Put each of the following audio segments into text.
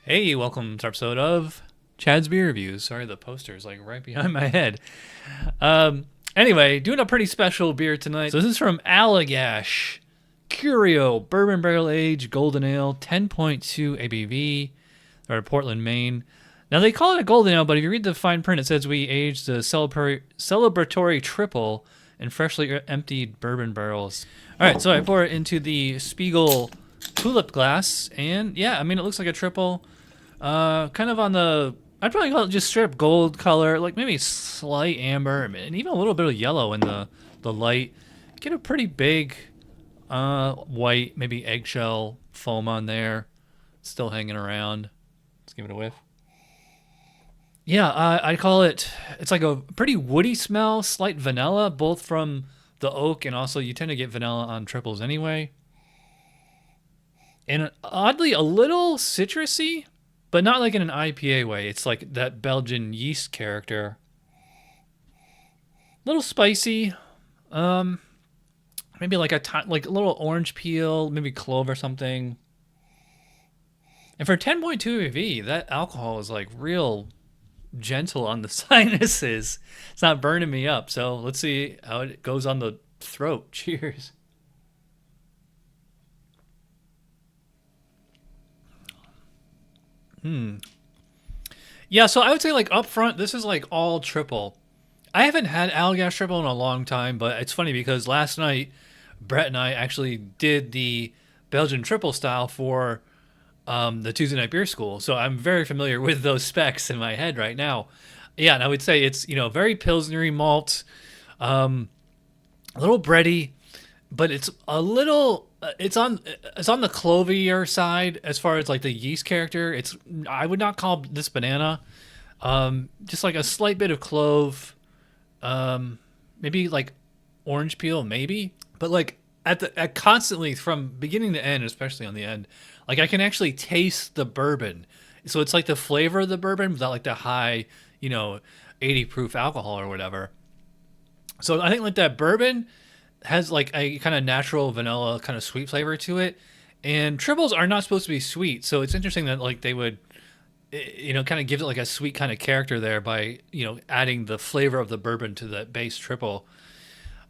Hey, welcome to our episode of Chad's Beer Reviews. Sorry, the poster's like right behind my head. Anyway, doing a pretty special beer tonight. So this is from Allagash Curieux Bourbon Barrel Aged Golden Ale, 10.2 ABV. They're out of Portland, Maine. Now they call it a golden ale, but if you read the fine print, it says we aged the celebratory triple in freshly emptied bourbon barrels. All right, so I pour it into the Spiegel tulip glass, and yeah, I mean it looks like a triple. Kind of on the, I'd probably call it just straight up gold color, like maybe slight amber, and even a little bit of yellow in the light. Get a pretty big white, maybe eggshell foam on there, still hanging around. Let's give it a whiff. Yeah, I call it, it's like a pretty woody smell, slight vanilla, both from the oak and also you tend to get vanilla on triples anyway. And oddly, a little citrusy, but not like in an IPA way. It's like that Belgian yeast character. A little spicy. Maybe like like a little orange peel, maybe clove or something. And for 10.2 ABV, that alcohol is like real gentle on the sinuses. It's not burning me up. So let's see how it goes on the throat. Cheers. Yeah, so I would say like up front, this is like all triple. I haven't had Allagash triple in a long time, but it's funny because last night Brett and I actually did the Belgian triple style for the Tuesday night beer school, so I'm very familiar with those specs in my head right now. Yeah, and I would say it's very pilsnery malt, a little bready, but it's a little it's on the clovier side as far as like the yeast character. It's I would not call this banana. Just like a slight bit of clove, maybe like orange peel, maybe. But like at constantly from beginning to end, especially on the end, like I can actually taste the bourbon. So it's like the flavor of the bourbon without like the high, 80 proof alcohol or whatever. So I think like that bourbon has like a kind of natural vanilla kind of sweet flavor to it. And triples are not supposed to be sweet. So it's interesting that like they would kind of give it like a sweet kind of character there by, adding the flavor of the bourbon to the base triple.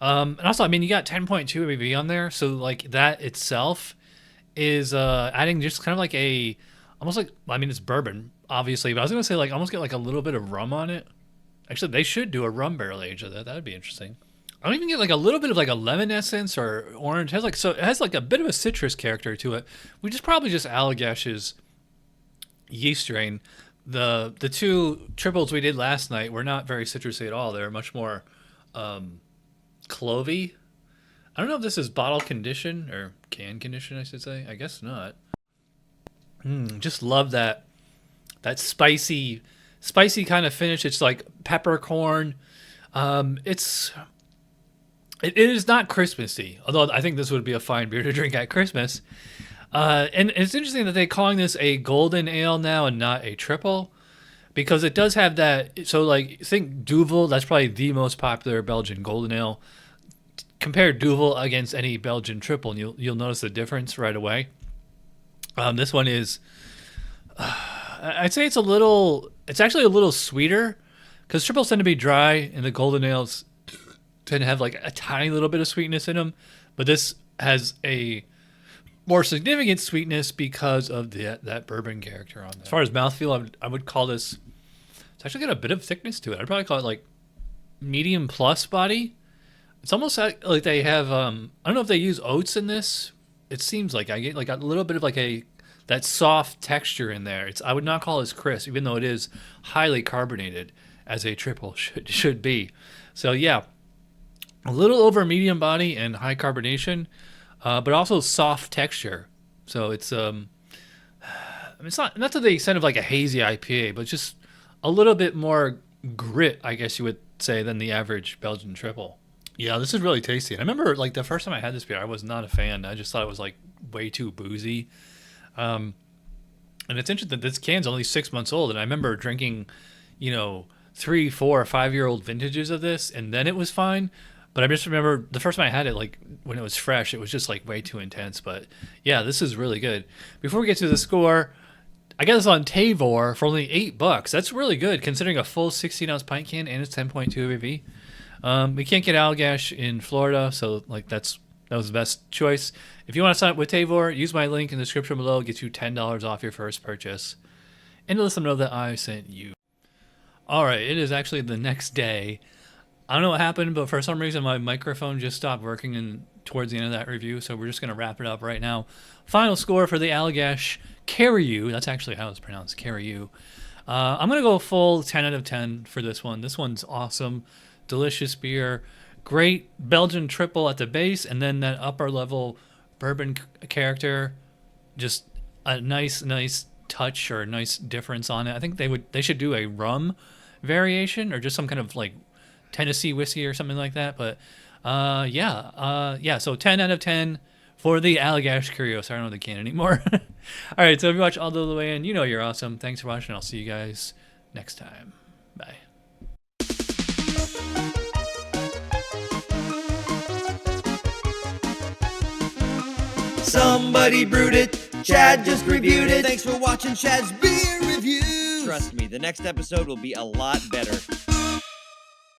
And also, I mean, you got 10.2 ABV on there. So like that itself is adding just kind of like almost like, I mean, it's bourbon, obviously, but I was going to say like almost get like a little bit of rum on it. Actually, they should do a rum barrel age of that. That would be interesting. I don't even get like a little bit of like a lemon essence or orange. It has like a bit of a citrus character to it, which is probably just Allagash's yeast strain. The two triples we did last night were not very citrusy at all. They were much more clovey. I don't know if this is bottle condition or can condition, I should say. I guess not. Just love that spicy kind of finish. It's like peppercorn. It is not Christmassy, although I think this would be a fine beer to drink at Christmas. And it's interesting that they're calling this a golden ale now and not a triple, because it does have that. So, like, think Duvel. That's probably the most popular Belgian golden ale. Compare Duvel against any Belgian triple, and you'll notice the difference right away. This one is, I'd say it's actually a little sweeter, because triples tend to be dry, and the golden ales tend to have like a tiny little bit of sweetness in them, but this has a more significant sweetness because of that bourbon character on there. As far as mouthfeel, I would call this, it's actually got a bit of thickness to it. I'd probably call it like medium plus body. It's almost like they have, I don't know if they use oats in this. It seems like I get like a little bit of like that soft texture in there. I would not call this crisp, even though it is highly carbonated, as a triple should be. So yeah, a little over medium body and high carbonation, but also soft texture. So it's I mean, it's not to the extent of like a hazy IPA, but just a little bit more grit, I guess you would say, than the average Belgian triple. Yeah, this is really tasty. I remember like the first time I had this beer, I was not a fan. I just thought it was like way too boozy. And it's interesting that this can's only 6 months old, and I remember drinking, 3, 4, 5-year-old vintages of this, and then it was fine. But I just remember the first time I had it, like when it was fresh, it was just like way too intense. But yeah, this is really good. Before we get to the score, I got this on Tavor for only $8. That's really good considering a full 16-ounce pint can and it's 10.2 ABV. We can't get Allagash in Florida, so like that was the best choice. If you want to sign up with Tavor, use my link in the description below. Get you $10 off your first purchase, and to let them know that I sent you. All right, it is actually the next day. I don't know what happened, but for some reason my microphone just stopped working towards the end of that review, so we're just going to wrap it up right now. Final score for the Allagash Curieux. That's actually how it's pronounced, Curieux. I'm going to go full 10 out of 10 for this one. This one's awesome. Delicious beer. Great Belgian Tripel at the base, and then that upper level bourbon character. Just a nice touch or a nice difference on it. I think they should do a rum variation or just some kind of like Tennessee whiskey or something like that. But yeah. So 10 out of 10 for the Allagash Curieux. Sorry, I don't know the can anymore. All right, so if you watch all the way in, you know you're awesome. Thanks for watching. I'll see you guys next time. Bye. Somebody brewed it. Chad just reviewed it. Thanks for watching Chad's Beer Review. Trust me, the next episode will be a lot better.